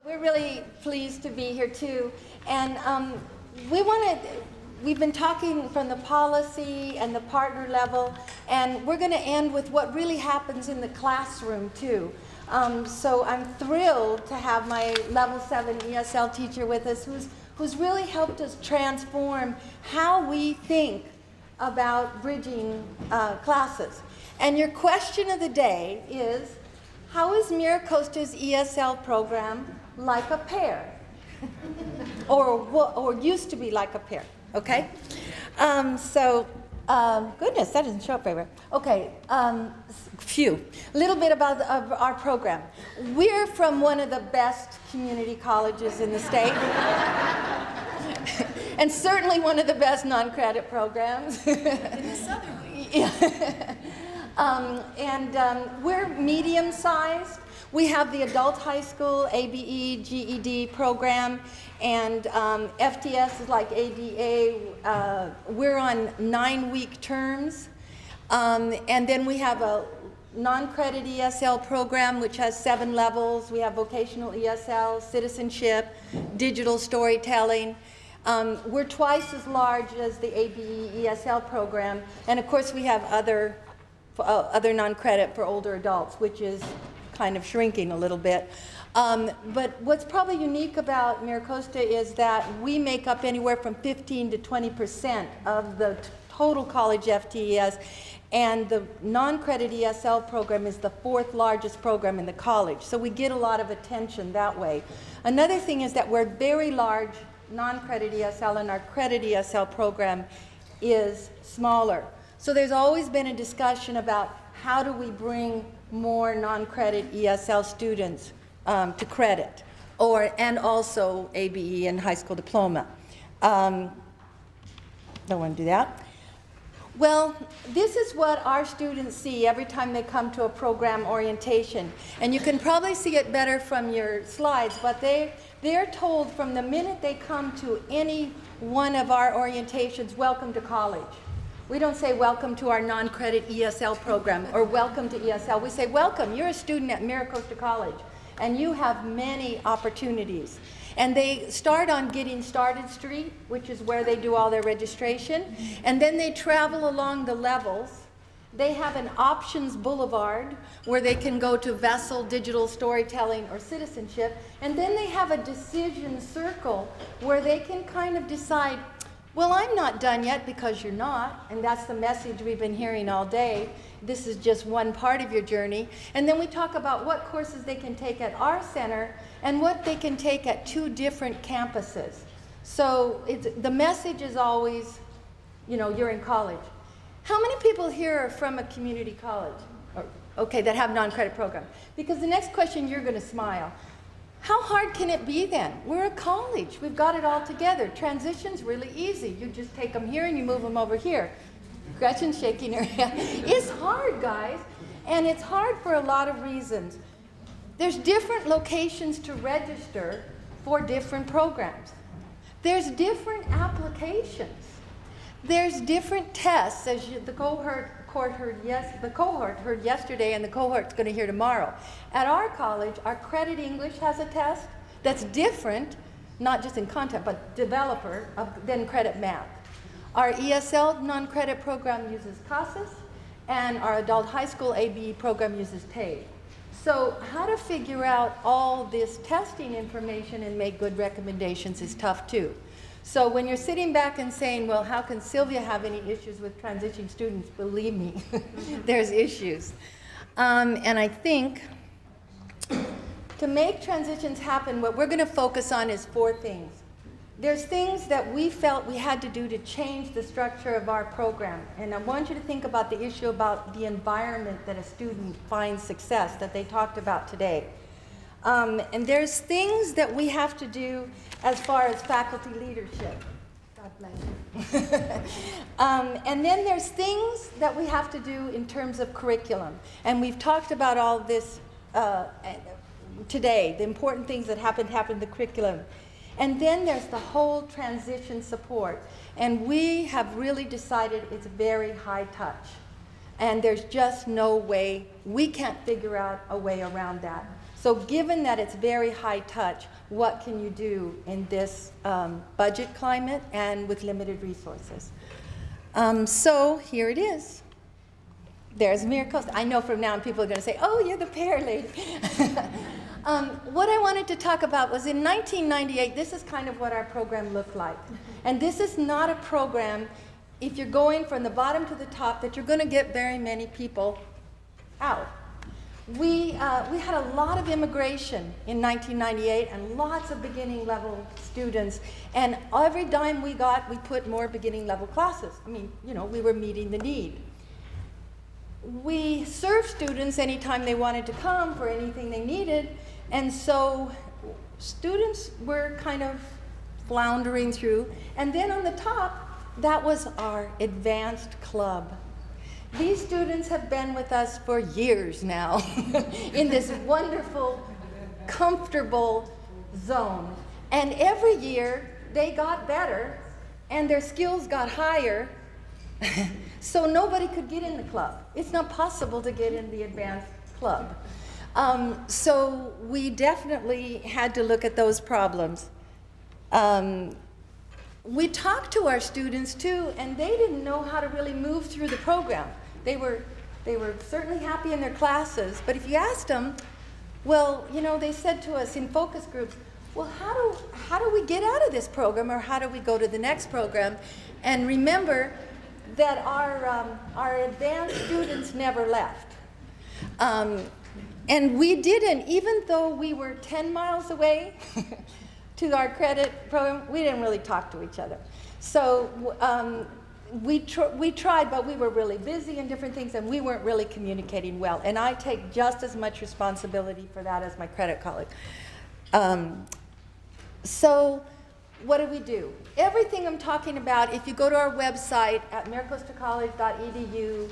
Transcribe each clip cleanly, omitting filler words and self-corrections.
We're really pleased to be here too, and we've been talking from the policy and the partner level, and we're going to end with what really happens in the classroom too. So I'm thrilled to have my Level 7 ESL teacher with us who's really helped us transform how we think about bridging classes. And your question of the day is, how is MiraCosta's ESL program like a pear? or used to be like a pear, okay? Goodness, that doesn't show up very well. Okay, a little bit about our program. We're from one of the best community colleges in the state. And certainly one of the best non-credit programs. In the Southern League. Yeah. We're medium-sized. We have the adult high school, ABE, GED program, and FTS is like ADA. We're on 9-week terms. And then we have a non-credit ESL program, which has 7 levels. We have vocational ESL, citizenship, digital storytelling. We're twice as large as the ABE ESL program. And of course, we have other non-credit for older adults, which is kind of shrinking a little bit. But what's probably unique about MiraCosta is that we make up anywhere from 15 to 20% of the total college FTES, and the non-credit ESL program is the 4th largest program in the college. So we get a lot of attention that way. Another thing is that we're very large non-credit ESL, and our credit ESL program is smaller. So there's always been a discussion about how do we bring more non-credit ESL students to credit, and also ABE and high school diploma. Don't want to do that. Well, this is what our students see every time they come to a program orientation. And you can probably see it better from your slides, but they're told from the minute they come to any one of our orientations, welcome to college. We don't say welcome to our non-credit ESL program or welcome to ESL. We say welcome, you're a student at MiraCosta College and you have many opportunities. And they start on Getting Started Street, which is where they do all their registration, and then they travel along the levels. They have an options boulevard where they can go to Vessel, digital storytelling, or citizenship, and then they have a decision circle where they can kind of decide, well, I'm not done yet, because you're not, and that's the message we've been hearing all day. This is just one part of your journey. And then we talk about what courses they can take at our center and what they can take at 2 different campuses. So the message is always, you know, you're in college. How many people here are from a community college, okay, that have non-credit program? Because the next question, you're going to smile. How hard can it be then? We're a college. We've got it all together. Transition's really easy. You just take them here and you move them over here. Gretchen's shaking her head. It's hard, guys. And it's hard for a lot of reasons. There's different locations to register for different programs. There's different applications. There's different tests, as the cohort heard yesterday, and the cohort's going to hear tomorrow. At our college, our credit English has a test that's different, not just in content, but developer, than credit math. Our ESL non-credit program uses CASAS, and our adult high school ABE program uses TABE. So how to figure out all this testing information and make good recommendations is tough too. So when you're sitting back and saying, well, how can Sylvia have any issues with transitioning students? Believe me, there's issues. And I think to make transitions happen, what we're going to focus on is 4 things. There's things that we felt we had to do to change the structure of our program. And I want you to think about the issue about the environment that a student finds success that they talked about today. And there's things that we have to do as far as faculty leadership. God bless you. And then there's things that we have to do in terms of curriculum. And we've talked about all this today, the important things that happen in the curriculum. And then there's the whole transition support. And we have really decided it's very high touch. And there's just no way, we can't figure out a way around that. So given that it's very high touch, what can you do in this budget climate and with limited resources? So here it is. There's Miracosta. I know from now on people are going to say, oh, you're the pear lady. What I wanted to talk about was in 1998, this is kind of what our program looked like. And this is not a program, if you're going from the bottom to the top, that you're going to get very many people out. We had a lot of immigration in 1998 and lots of beginning level students. And every dime we got, we put more beginning level classes. I mean, you know, we were meeting the need. We served students anytime they wanted to come for anything they needed. And so students were kind of floundering through. And then on the top, that was our advanced club. These students have been with us for years now in this wonderful, comfortable zone. And every year, they got better, and their skills got higher, so nobody could get in the club. It's not possible to get in the advanced club. So we definitely had to look at those problems. We talked to our students too, and they didn't know how to really move through the program. They were certainly happy in their classes, but if you asked them, well, you know, they said to us in focus groups, well, how do we get out of this program, or how do we go to the next program? And remember that our advanced students never left. And we didn't, even though we were 10 miles away to our credit program, we didn't really talk to each other. So we tried, but we were really busy in different things, and we weren't really communicating well. And I take just as much responsibility for that as my credit colleague. So what do we do? Everything I'm talking about, if you go to our website at miracostacollege.edu,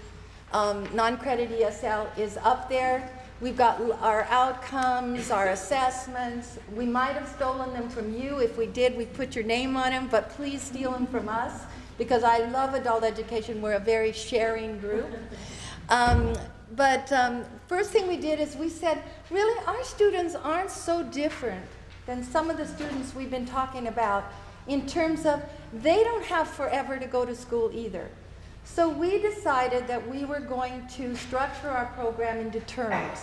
Noncredit ESL is up there. We've got our outcomes, our assessments. We might have stolen them from you. If we did, we put your name on them, but please steal them from us, because I love adult education. We're a very sharing group. First thing we did is we said, really, our students aren't so different than some of the students we've been talking about in terms of they don't have forever to go to school either. So we decided that we were going to structure our program into terms.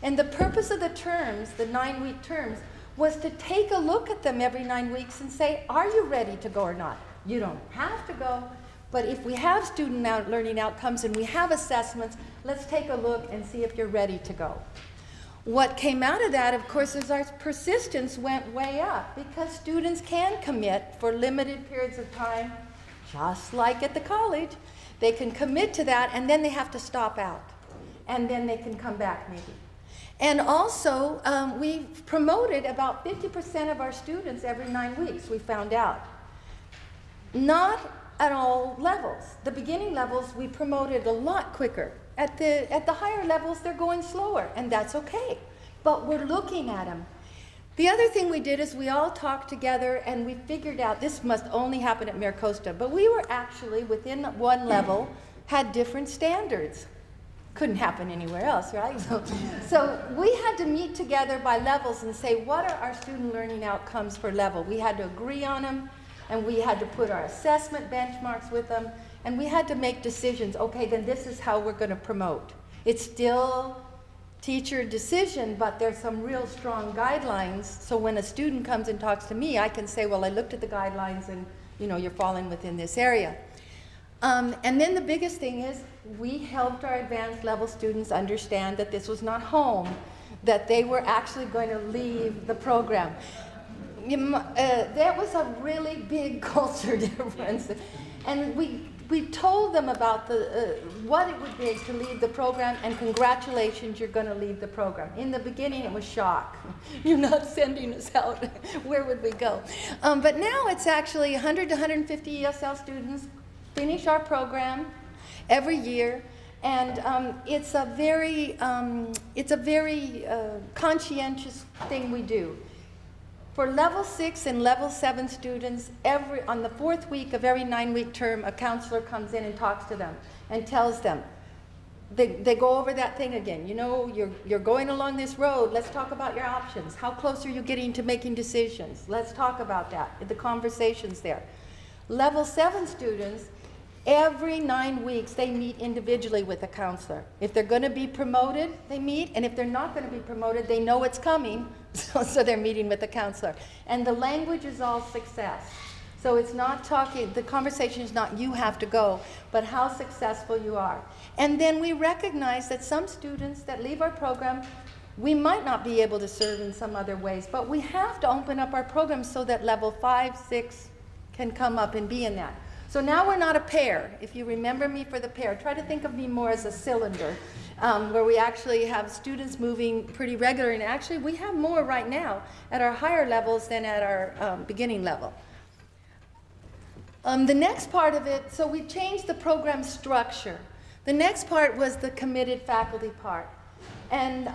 And the purpose of the terms, the 9-week terms, was to take a look at them every 9 weeks and say, are you ready to go or not? You don't have to go, but if we have student learning outcomes and we have assessments, let's take a look and see if you're ready to go. What came out of that, of course, is our persistence went way up, because students can commit for limited periods of time, just like at the college. They can commit to that, and then they have to stop out, and then they can come back maybe. And also, we promoted about 50% of our students every 9 weeks, we found out. Not at all levels. The beginning levels, we promoted a lot quicker. At the higher levels, they're going slower, and that's okay. But we're looking at them. The other thing we did is we all talked together, and we figured out this must only happen at Miracosta, but we were actually, within one level, had different standards. Couldn't happen anywhere else, right? So we had to meet together by levels and say, what are our student learning outcomes for level? We had to agree on them, and we had to put our assessment benchmarks with them, and we had to make decisions. Okay, then this is how we're going to promote. It's still teacher decision, but there's some real strong guidelines, so when a student comes and talks to me, I can say, well, I looked at the guidelines, and you know, you're falling within this area. And then the biggest thing is we helped our advanced level students understand that this was not home, that they were actually going to leave the program. There was a really big culture difference, and we told them about what it would be to leave the program, and congratulations, you're going to leave the program. In the beginning, it was shock. You're not sending us out. Where would we go? But now it's actually 100 to 150 ESL students finish our program every year, and it's a very conscientious thing we do. For level 6 and level 7 students, on the 4th week of every 9-week term, a counselor comes in and talks to them and tells them, they go over that thing again. You know, you're going along this road. Let's talk about your options. How close are you getting to making decisions? Let's talk about that. The conversations there. Level 7 students, every 9 weeks, they meet individually with a counselor. If they're going to be promoted, they meet. And if they're not going to be promoted, they know it's coming. So they're meeting with a counselor. And the language is all success. So it's not talking, the conversation is not you have to go, but how successful you are. And then we recognize that some students that leave our program, we might not be able to serve in some other ways, but we have to open up our program so that level 5, 6 can come up and be in that. So now we're not a pair. If you remember me for the pair, try to think of me more as a cylinder, where we actually have students moving pretty regular. And actually, we have more right now at our higher levels than at our beginning level. The next part of it, so we changed the program structure. The next part was the committed faculty part. And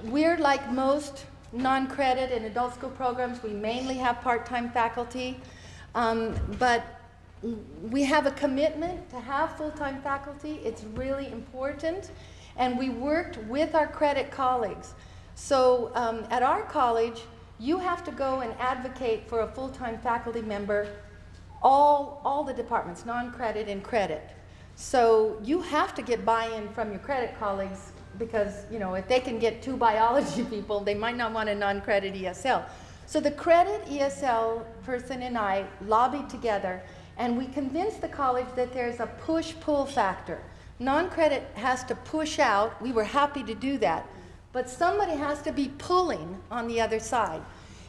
we're like most non-credit and adult school programs, we mainly have part-time faculty. But we have a commitment to have full-time faculty. It's really important. And we worked with our credit colleagues. So at our college, you have to go and advocate for a full-time faculty member, all the departments, non-credit and credit. So you have to get buy-in from your credit colleagues because, you know, if they can get 2 biology people, they might not want a non-credit ESL. So the credit ESL person and I lobbied together, and we convinced the college that there's a push-pull factor. Non-credit has to push out. We were happy to do that. But somebody has to be pulling on the other side.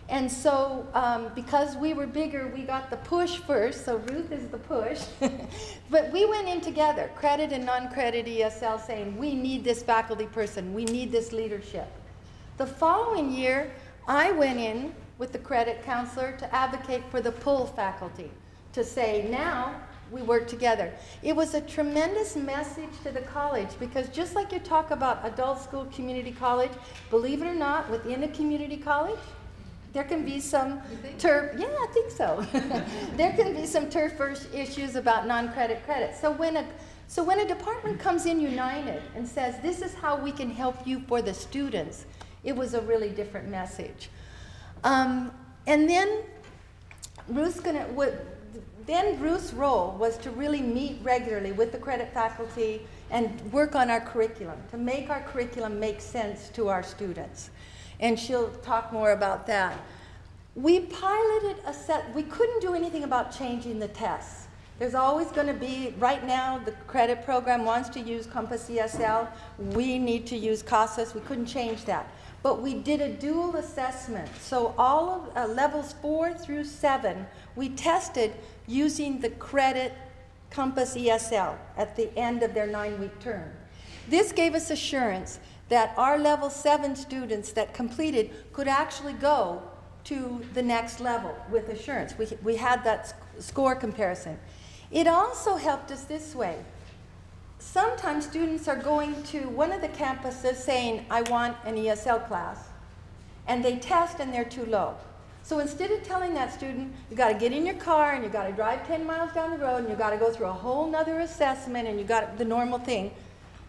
And so because we were bigger, we got the push first. So Ruth is the push. But we went in together, credit and non-credit ESL, saying, we need this faculty person. We need this leadership. The following year, I went in with the credit counselor to advocate for the pull faculty, to say, now we work together. It was a tremendous message to the college because just like you talk about adult school community college, believe it or not, within a community college, there can be some turf, yeah, I think so. There can be some turf issues about non-credit credit. So when a department comes in united and says, this is how we can help you for the students, it was a really different message. And then Ruth's role was to really meet regularly with the credit faculty and work on our curriculum, to make our curriculum make sense to our students. And she'll talk more about that. We piloted a set, we couldn't do anything about changing the tests. There's always going to be, right now, the credit program wants to use Compass ESL. We need to use CASAS. We couldn't change that. But we did a dual assessment. So all of levels 4 through 7, we tested using the credit Compass ESL at the end of their 9-week term. This gave us assurance that our level 7 students that completed could actually go to the next level with assurance. We had that score comparison. It also helped us this way. Sometimes students are going to one of the campuses saying, I want an ESL class, and they test and they're too low. So instead of telling that student, you got to get in your car and you got to drive 10 miles down the road and you got to go through a whole nother assessment and you got the normal thing,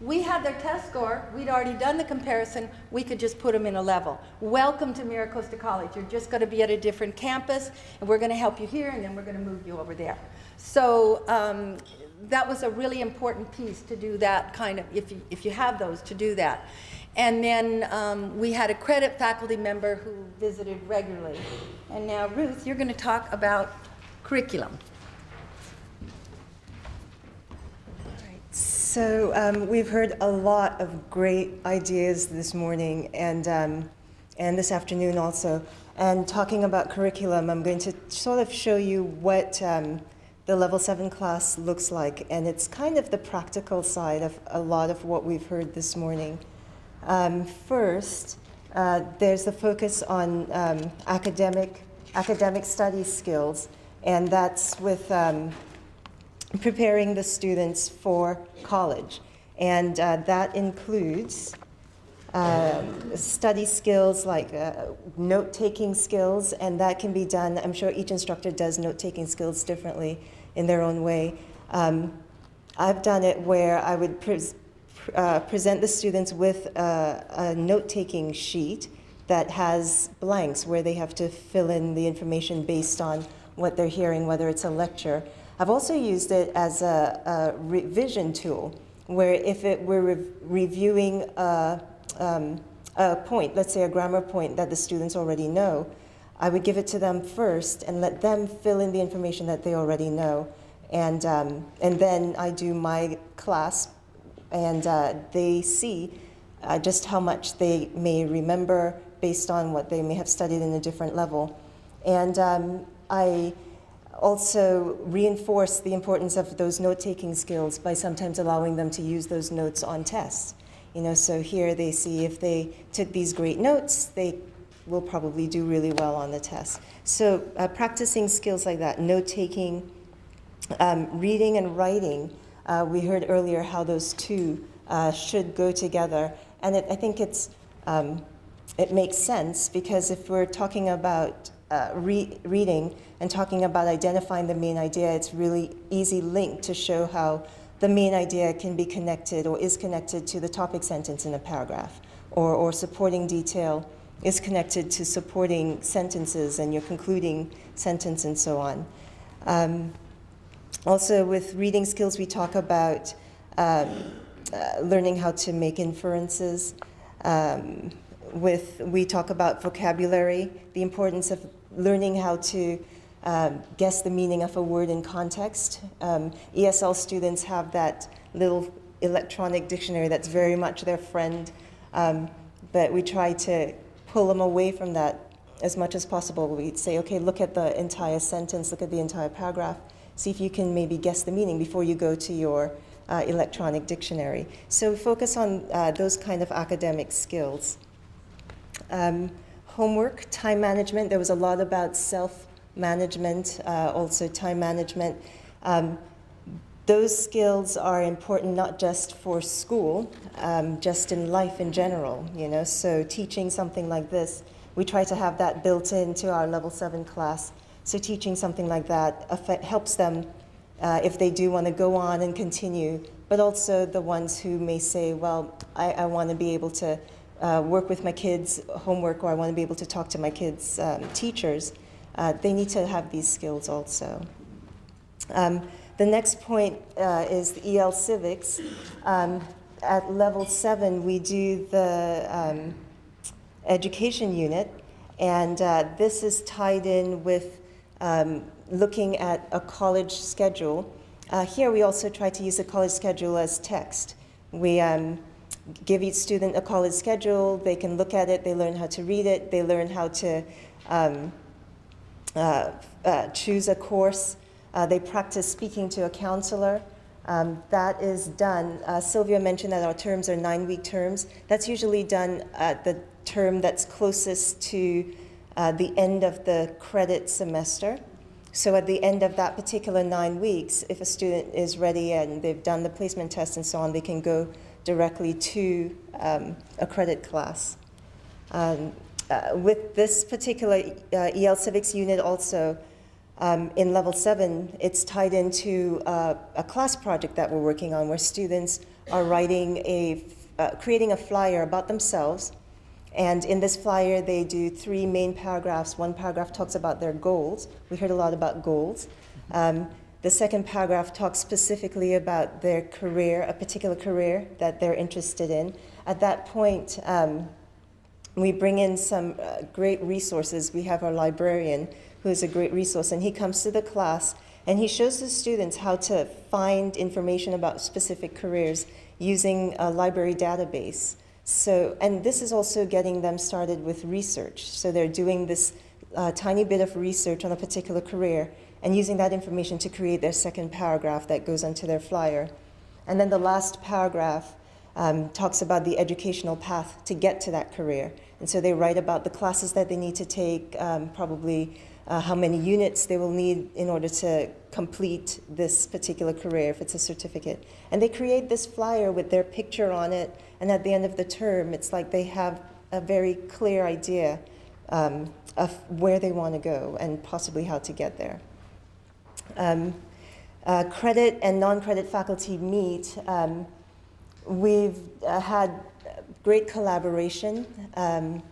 we had their test score, we'd already done the comparison, we could just put them in a level. Welcome to Miracosta College. You're just going to be at a different campus, and we're going to help you here, and then we're going to move you over there. So that was a really important piece to do that kind of, if you have those, to do that. And then we had a credit faculty member who visited regularly. And now, Ruth, you're going to talk about curriculum. So we've heard a lot of great ideas this morning and this afternoon also. And talking about curriculum, I'm going to sort of show you what the Level 7 class looks like. And it's kind of the practical side of a lot of what we've heard this morning. First, there's the focus on academic study skills, and that's with preparing the students for college. And that includes study skills like note-taking skills, and that can be done, I'm sure each instructor does note-taking skills differently in their own way. I've done it where I would present the students with a note-taking sheet that has blanks where they have to fill in the information based on what they're hearing, whether it's a lecture. I've also used it as a revision tool, where if it were reviewing a point, let's say a grammar point that the students already know, I would give it to them first and let them fill in the information that they already know. And then I do my class, and they see just how much they may remember based on what they may have studied in a different level. And I also reinforce the importance of those note-taking skills by sometimes allowing them to use those notes on tests. You know, so here they see if they took these great notes, they will probably do really well on the test. So practicing skills like that, note-taking, reading and writing, we heard earlier how those two should go together. And I think it makes sense, because if we're talking about reading and talking about identifying the main idea, it's really easy link to show how the main idea can be connected or is connected to the topic sentence in a paragraph, or supporting detail is connected to supporting sentences and your concluding sentence and so on. Also with reading skills, we talk about learning how to make inferences. We talk about vocabulary, the importance of learning how to guess the meaning of a word in context. ESL students have that little electronic dictionary that's very much their friend, but we try to pull them away from that as much as possible. We say, okay, look at the entire sentence, look at the entire paragraph, see if you can maybe guess the meaning before you go to your electronic dictionary. So focus on those kind of academic skills. Homework, time management, there was a lot about self-management, also time management. Those skills are important not just for school, just in life in general, you know. So teaching something like this, we try to have that built into our level 7 class. So teaching something like that helps them if they do want to go on and continue, but also the ones who may say, well, I want to be able to work with my kids' homework, or I want to be able to talk to my kids' teachers. They need to have these skills also. The next point is the EL Civics. At level 7, we do the education unit, and this is tied in with looking at a college schedule. Here we also try to use the college schedule as text. We give each student a college schedule, they can look at it, they learn how to read it, they learn how to choose a course. They practice speaking to a counselor. That is done. Sylvia mentioned that our terms are 9-week terms. That's usually done at the term that's closest to the end of the credit semester. So at the end of that particular 9 weeks, if a student is ready and they've done the placement test and so on, they can go directly to a credit class. With this particular EL Civics unit also, in level 7, it's tied into a class project that we're working on, where students are writing creating a flyer about themselves. And in this flyer, they do 3 main paragraphs. One paragraph talks about their goals. We heard a lot about goals. The second paragraph talks specifically about their career, a particular career that they're interested in. At that point, we bring in some great resources. We have our librarian, who is a great resource, and he comes to the class and he shows the students how to find information about specific careers using a library database. So, and this is also getting them started with research. So they're doing this tiny bit of research on a particular career and using that information to create their second paragraph that goes onto their flyer. And then the last paragraph talks about the educational path to get to that career. And so they write about the classes that they need to take, probably how many units they will need in order to complete this particular career, if it's a certificate. And they create this flyer with their picture on it, and at the end of the term, it's like they have a very clear idea of where they want to go and possibly how to get there. Credit and non-credit faculty meet we've had great collaboration. On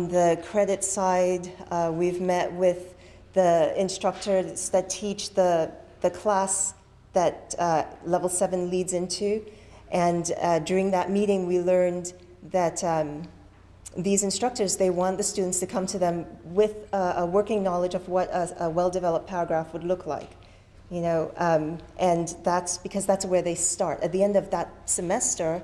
the credit side, we've met with the instructors that teach the class that Level 7 leads into. And during that meeting, we learned that these instructors, they want the students to come to them with a working knowledge of what a well-developed paragraph would look like. You know, and that's because that's where they start. At the end of that semester,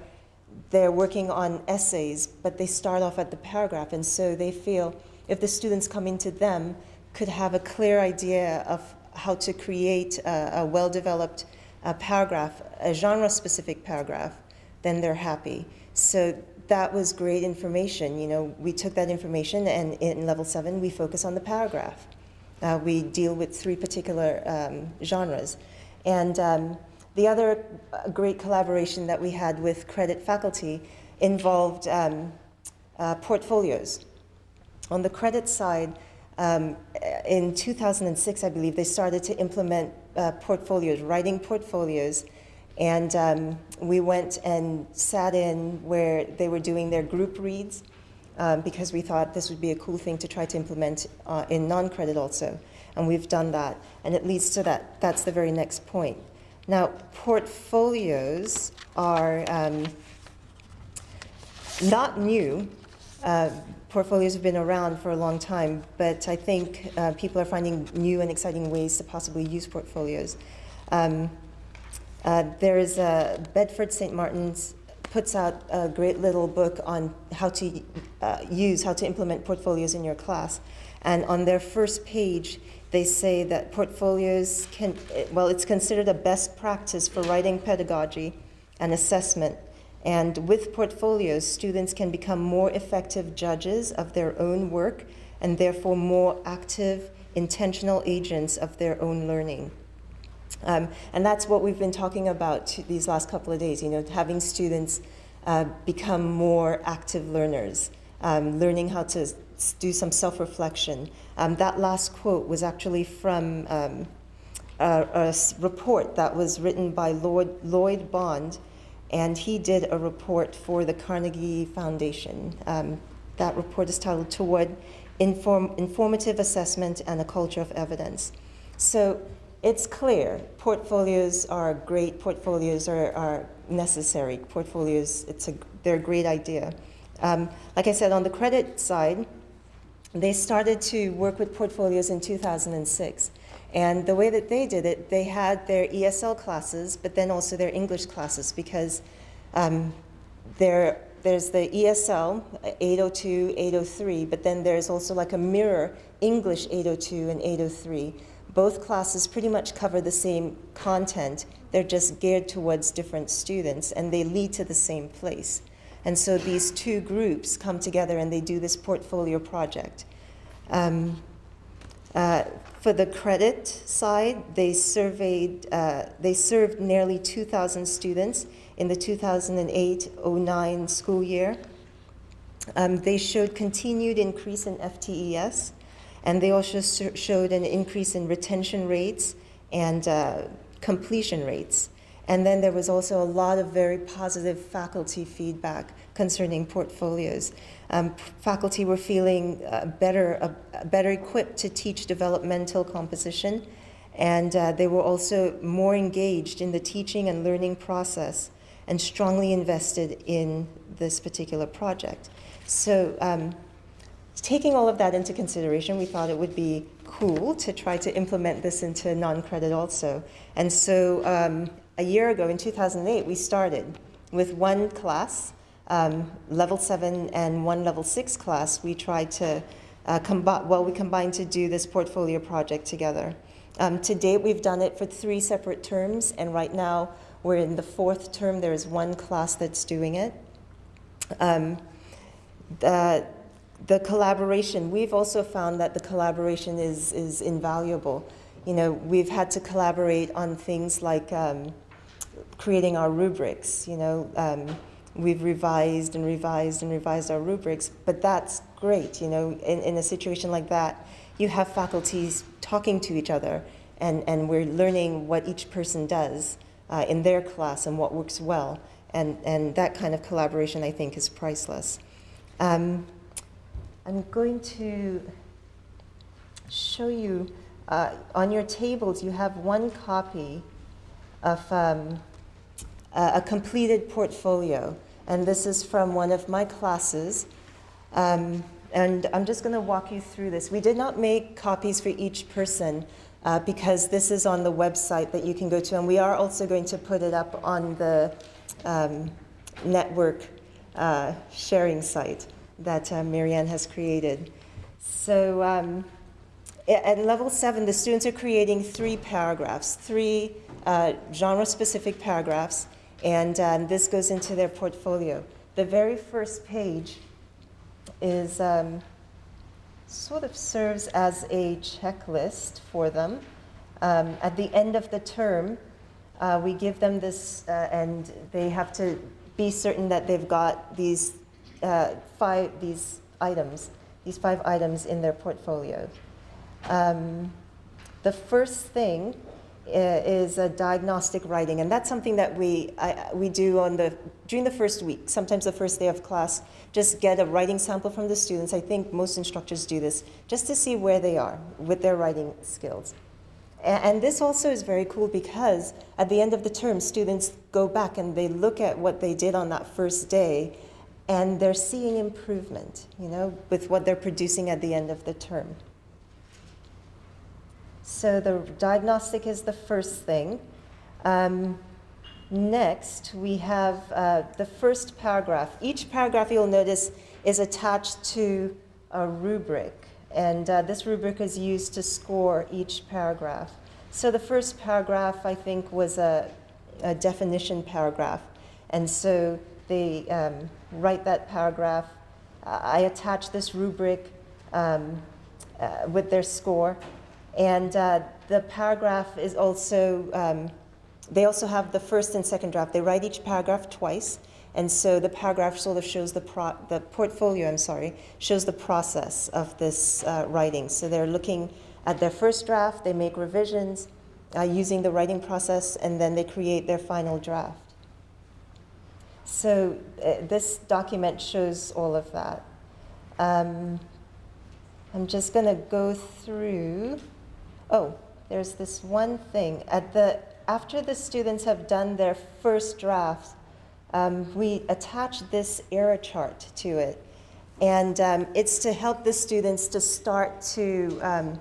they're working on essays, but they start off at the paragraph, and so they feel if the students coming to them could have a clear idea of how to create a well-developed paragraph, a genre-specific paragraph, then they're happy. So that was great information. You know, we took that information, and in Level 7, we focus on the paragraph. We deal with 3 particular genres. And the other great collaboration that we had with credit faculty involved portfolios. On the credit side, in 2006, I believe, they started to implement portfolios, writing portfolios. And we went and sat in where they were doing their group reads because we thought this would be a cool thing to try to implement in non-credit also. And we've done that. And it leads to that. That's the very next point. Now, portfolios are not new. Portfolios have been around for a long time, but I think people are finding new and exciting ways to possibly use portfolios. There is Bedford St. Martin's puts out a great little book on how to how to implement portfolios in your class. And on their first page, they say that portfolios can, well, it's considered a best practice for writing pedagogy and assessment. And with portfolios, students can become more effective judges of their own work and therefore more active, intentional agents of their own learning. And that's what we've been talking about these last couple of days, you know, having students become more active learners, learning how to do some self-reflection. That last quote was actually from a report that was written by Lloyd Bond, and he did a report for the Carnegie Foundation. That report is titled Toward Informative Assessment and a Culture of Evidence. So it's clear, portfolios are great, portfolios are necessary. Portfolios, they're a great idea. Like I said, on the credit side, they started to work with portfolios in 2006. And the way that they did it, they had their ESL classes, but then also their English classes, because there's the ESL 802, 803, but then there's also like a mirror English 802 and 803. Both classes pretty much cover the same content. They're just geared towards different students, and they lead to the same place. And so these 2 groups come together and they do this portfolio project. For the credit side, they served nearly 2,000 students in the 2008-09 school year. They showed continued increase in FTES, and they also showed an increase in retention rates and completion rates. And then there was also a lot of very positive faculty feedback concerning portfolios. Faculty were feeling better equipped to teach developmental composition, and they were also more engaged in the teaching and learning process and strongly invested in this particular project. So taking all of that into consideration, we thought it would be cool to try to implement this into non-credit also. And so a year ago, in 2008, we started with 1 class, Level 7 and 1 Level 6 class. We tried to we combined to do this portfolio project together. To date, we've done it for 3 separate terms, and right now we're in the 4th term. There's 1 class that's doing it. The collaboration, we've also found that the collaboration is invaluable. You know, we've had to collaborate on things like creating our rubrics. You know, we've revised and revised and revised our rubrics, but that's great. You know, in a situation like that, you have faculties talking to each other, and we're learning what each person does in their class and what works well. And that kind of collaboration, I think, is priceless. I'm going to show you, on your tables, you have one copy of a completed portfolio. And this is from one of my classes. And I'm just going to walk you through this. We did not make copies for each person because this is on the website that you can go to. And we are also going to put it up on the network sharing site that Marianne has created. So at level 7, the students are creating 3 paragraphs, 3 genre-specific paragraphs, and this goes into their portfolio. The very first page is sort of serves as a checklist for them. At the end of the term, we give them this, and they have to be certain that they've got these 5 items in their portfolio. The first thing is a diagnostic writing, and that's something that we do during the first week, sometimes the first day of class, just get a writing sample from the students. I think most instructors do this, just to see where they are with their writing skills. And this also is very cool because at the end of the term, students go back and they look at what they did on that first day, and they're seeing improvement, with what they're producing at the end of the term. So the diagnostic is the first thing. Next, we have the first paragraph. Each paragraph, you'll notice, is attached to a rubric. And this rubric is used to score each paragraph. So the first paragraph, I think, was a definition paragraph. And so they write that paragraph. I attach this rubric with their score. And the paragraph is also, they also have the first and second draft. They write each paragraph twice. And so the paragraph sort of shows the portfolio, shows the process of this writing. So they're looking at their first draft, they make revisions using the writing process, and then they create their final draft. So this document shows all of that. I'm just going to go through. Oh, there's this one thing. After the students have done their first draft, we attach this error chart to it. And it's to help the students to start to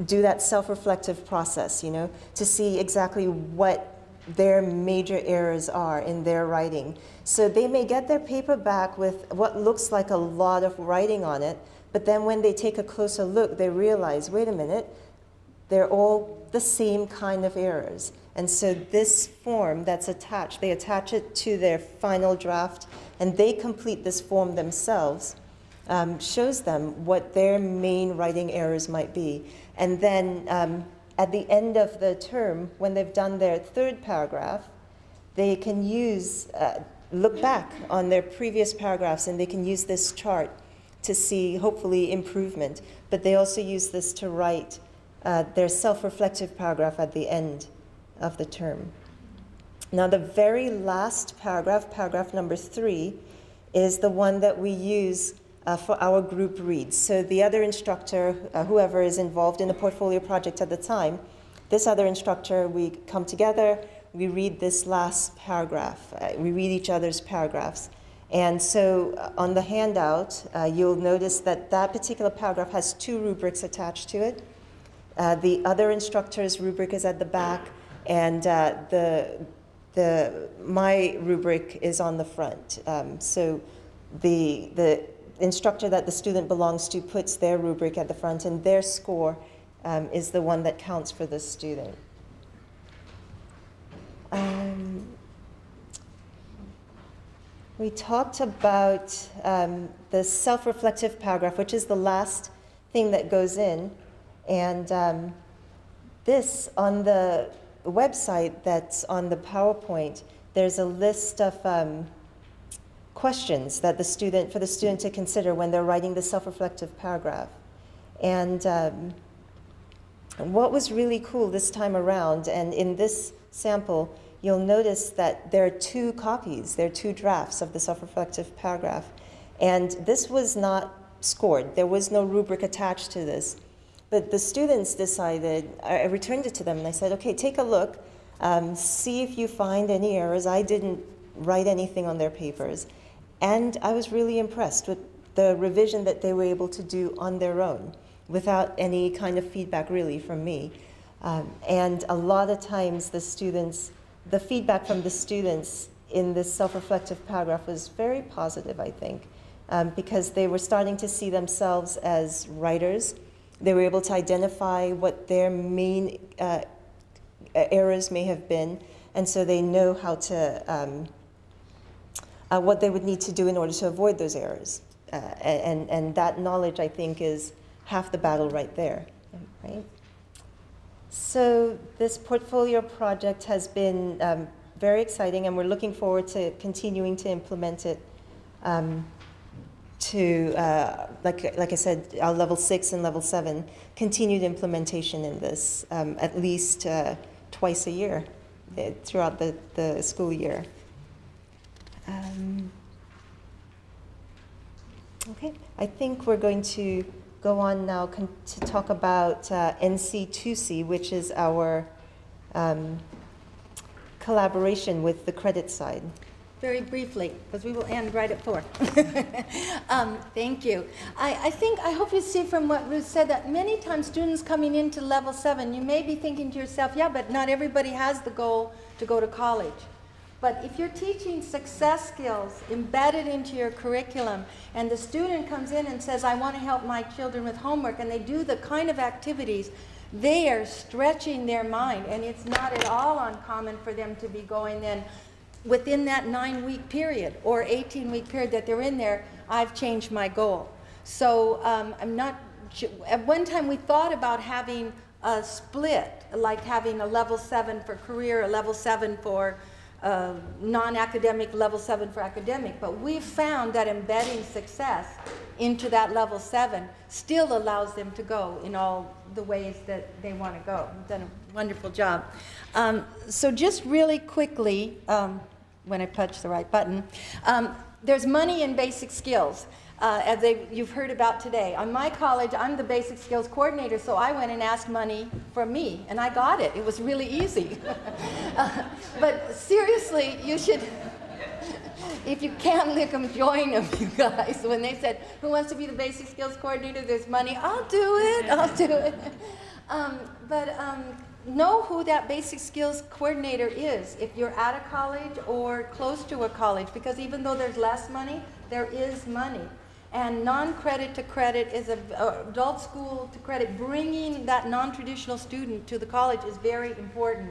do that self-reflective process, to see exactly what their major errors are in their writing. So they may get their paper back with what looks like a lot of writing on it, but then when they take a closer look, they realize, wait a minute, they're all the same kind of errors. And so this form that's attached, they attach it to their final draft, and they complete this form themselves, shows them what their main writing errors might be. And then at the end of the term, when they've done their third paragraph, they can look back on their previous paragraphs, and they can use this chart to see, hopefully, improvement. But they also use this to write their self-reflective paragraph at the end of the term. Now, the very last paragraph, paragraph number 3, is the one that we use for our group reads. So the other instructor, whoever is involved in the portfolio project at the time, this other instructor, we come together, we read this last paragraph. We read each other's paragraphs. And so on the handout, you'll notice that that particular paragraph has 2 rubrics attached to it. The other instructor's rubric is at the back, and my rubric is on the front. So the instructor that the student belongs to puts their rubric at the front, and their score is the one that counts for the student. We talked about the self-reflective paragraph, which is the last thing that goes in. And this, on the website that's on the PowerPoint, there's a list of questions that for the student to consider when they're writing the self-reflective paragraph. And what was really cool this time around, and in this sample, you'll notice that there are two copies, there are two drafts of the self-reflective paragraph. And this was not scored. There was no rubric attached to this. But the students decided, I returned it to them and I said, okay, take a look, see if you find any errors. I didn't write anything on their papers. And I was really impressed with the revision that they were able to do on their own without any kind of feedback really from me. And a lot of times the feedback from the students in this self-reflective paragraph was very positive, I think, because they were starting to see themselves as writers. They were able to identify what their main errors may have been, and so they know how to, what they would need to do in order to avoid those errors. And that knowledge, I think, is half the battle right there, right? So this portfolio project has been very exciting, and we're looking forward to continuing to implement it to, like I said, our level 6 and level 7, continued implementation in this, at least twice a year throughout the school year. Okay, I think we're going to go on now to talk about NC2C, which is our collaboration with the credit side. Very briefly, because we will end right at 4. Thank you. I hope you see from what Ruth said that many times students coming into level 7, you may be thinking to yourself, yeah, but not everybody has the goal to go to college. But if you're teaching success skills embedded into your curriculum, and the student comes in and says, I want to help my children with homework, and they do the kind of activities, they are stretching their mind, and it's not at all uncommon for them to be going then, within that 9-week period or 18-week period that they're in there, I've changed my goal. So at one time we thought about having a split, like having a level 7 for career, a level 7 for non-academic, level 7 for academic, but we've found that embedding success into that level 7 still allows them to go in all the ways that they want to go. You've done a wonderful job. So just really quickly, when I touch the right button, there's money in basic skills. As you've heard about today. On my college, I'm the basic skills coordinator, so I went and asked money from me, and I got it. It was really easy. But seriously, you should, if you can't lick them, join them, you guys. When they said, who wants to be the basic skills coordinator, there's money, I'll do it, I'll do it. Know who that basic skills coordinator is if you're at a college or close to a college, because even though there's less money, there is money. And non-credit to credit is adult school to credit. Bringing that non-traditional student to the college is very important.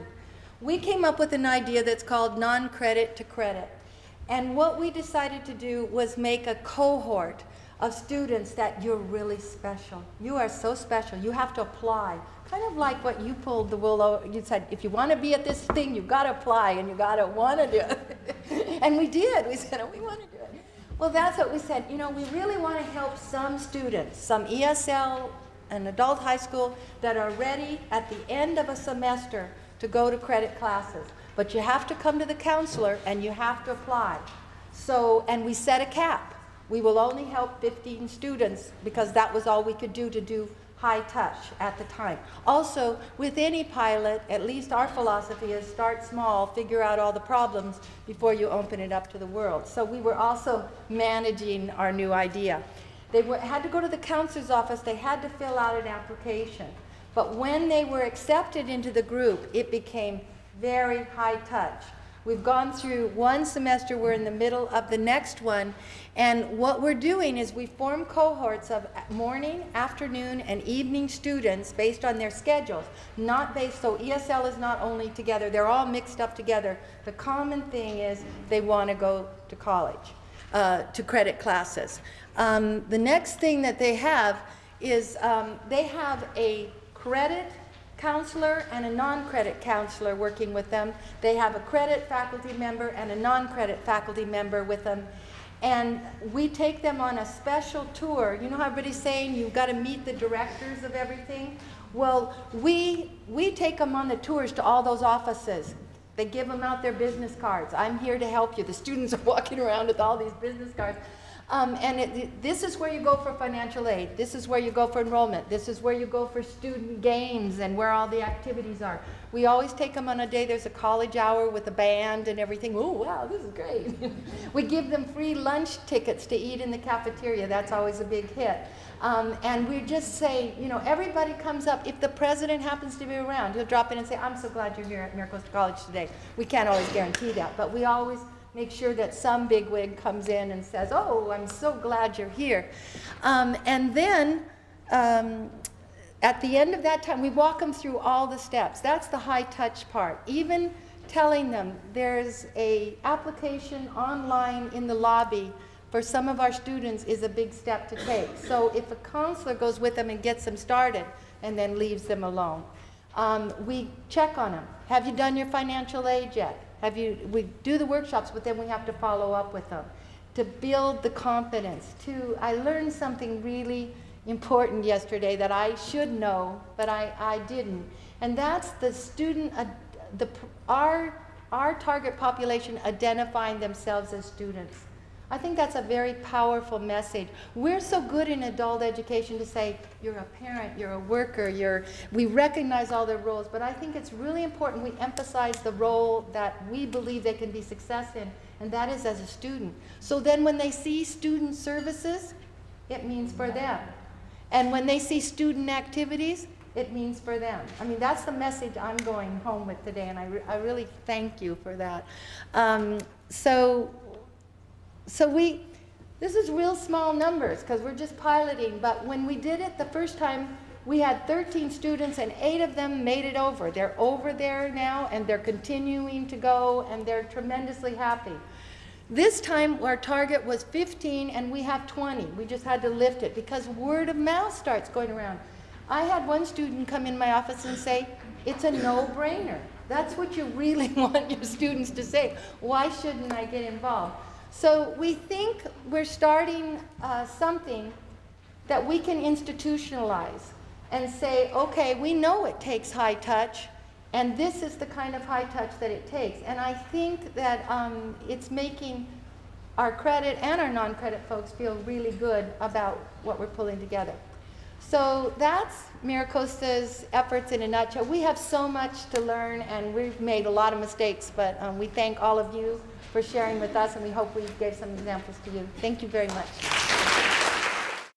We came up with an idea that's called non-credit to credit. And what we decided to do was make a cohort of students that you're really special. You are so special. You have to apply. Kind of like what you pulled the wool over. You said, if you want to be at this thing, you've got to apply and you got to want to do it. And we did. We said, oh, we want to do it. Well, that's what we said. You know, we really want to help some students, some ESL and adult high school that are ready at the end of a semester to go to credit classes. But you have to come to the counselor and you have to apply. So, and we set a cap. We will only help 15 students because that was all we could do high touch at the time. Also, with any pilot, at least our philosophy is start small, figure out all the problems before you open it up to the world. So we were also managing our new idea. They had to go to the counselor's office, they had to fill out an application. But when they were accepted into the group, it became very high touch. We've gone through one semester, we're in the middle of the next one, and what we're doing is we form cohorts of morning, afternoon, and evening students based on their schedules, not based, so ESL is not only together, they're all mixed up together. The common thing is they want to go to college, to credit classes. The next thing that they have is they have a credit counselor and a non-credit counselor working with them. They have a credit faculty member and a non-credit faculty member with them. And we take them on a special tour. You know how everybody's saying you've got to meet the directors of everything? Well, we take them on the tours to all those offices. They give them out their business cards. I'm here to help you. The students are walking around with all these business cards. This is where you go for financial aid. This is where you go for enrollment. This is where you go for student games and where all the activities are. We always take them on a day. There's a college hour with a band and everything. Oh, wow, this is great. We give them free lunch tickets to eat in the cafeteria. That's always a big hit. And we just say, you know, everybody comes up. If the president happens to be around, he'll drop in and say, I'm so glad you're here at Miracosta College today. We can't always guarantee that, but we always make sure that some bigwig comes in and says, oh, I'm so glad you're here. And then at the end of that time, we walk them through all the steps. That's the high touch part. Even telling them there's a application online in the lobby for some of our students is a big step to take. So if a counselor goes with them and gets them started and then leaves them alone, we check on them. Have you done your financial aid yet? We do the workshops, but then we have to follow up with them to build the confidence. I learned something really important yesterday that I should know, but I didn't. And that's the student, our target population identifying themselves as students. I think that's a very powerful message. We're so good in adult education to say, you're a parent, you're a worker, we recognize all their roles, but I think it's really important we emphasize the role that we believe they can be success in, and that is as a student. So then when they see student services, it means for them. And when they see student activities, it means for them. I mean, that's the message I'm going home with today, and I really thank you for that. This is real small numbers because we're just piloting, but when we did it the first time, we had 13 students and 8 of them made it over. They're over there now and they're continuing to go and they're tremendously happy. This time our target was 15 and we have 20. We just had to lift it because word of mouth starts going around. I had one student come in my office and say, it's a no-brainer. That's what you really want your students to say. Why shouldn't I get involved? So we think we're starting something that we can institutionalize and say, okay, we know it takes high touch, and this is the kind of high touch that it takes. And I think that it's making our credit and our non-credit folks feel really good about what we're pulling together. So that's Miracosta's efforts in a nutshell. We have so much to learn, and we've made a lot of mistakes, but we thank all of you for sharing with us, and we hope we gave some examples to you. Thank you very much.